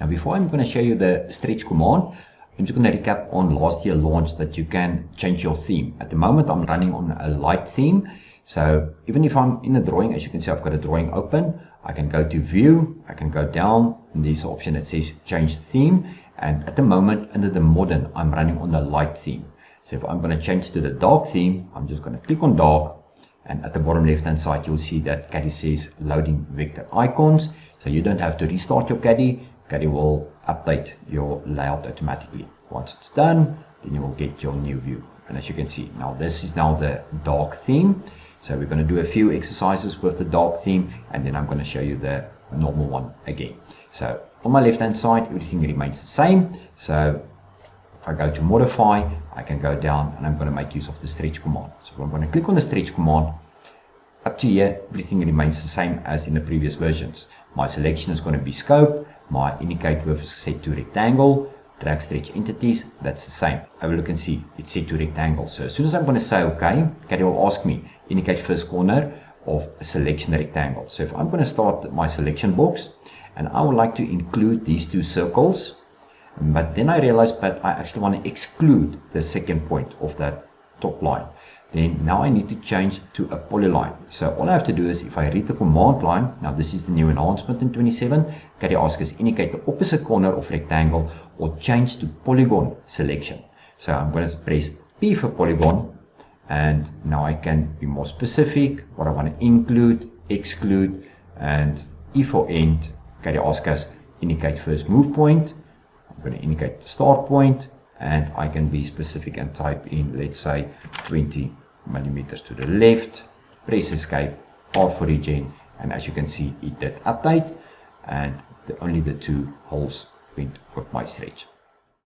Now before I'm going to show you the stretch command, I'm just going to recap on last year's launch that you can change your theme. At the moment I'm running on a light theme, so even if I'm in a drawing, as you can see I've got a drawing open, I can go to view, I can go down, and there's an option that says change theme, and at the moment under the modern I'm running on the light theme. So if I'm going to change to the dark theme, I'm just going to click on dark, and at the bottom left hand side you'll see that Caddie says loading vector icons, so you don't have to restart your Caddie. Caddie will update your layout automatically. Once it's done, then you will get your new view. And as you can see, now this is now the dark theme. So we're going to do a few exercises with the dark theme, and then I'm going to show you the normal one again. So on my left hand side, everything remains the same. So if I go to modify, I can go down and I'm going to make use of the stretch command. So I'm going to click on the stretch command. Up to here, everything remains the same as in the previous versions. My selection is going to be scope. My indicate width is set to rectangle. Drag stretch entities, that's the same. Have a look and see, it's set to rectangle. So as soon as I'm going to say OK, Caddie will ask me, indicate first corner of a selection rectangle. So if I'm going to start my selection box, and I would like to include these two circles, but then I realized that I actually want to exclude the second point of that top line. Then now I need to change to a polyline. So all I have to do is, if I read the command line, now this is the new enhancement in 27, Caddie asks us indicate the opposite corner of rectangle or change to polygon selection. So I'm going to press P for polygon, and now I can be more specific what I want to include, exclude, and E for end. Caddie asks us indicate first move point. I'm going to indicate the start point, and I can be specific and type in, let's say, 20 millimeters to the left. Press escape, R for regen, and as you can see, it did update, and only the two holes went with my stretch.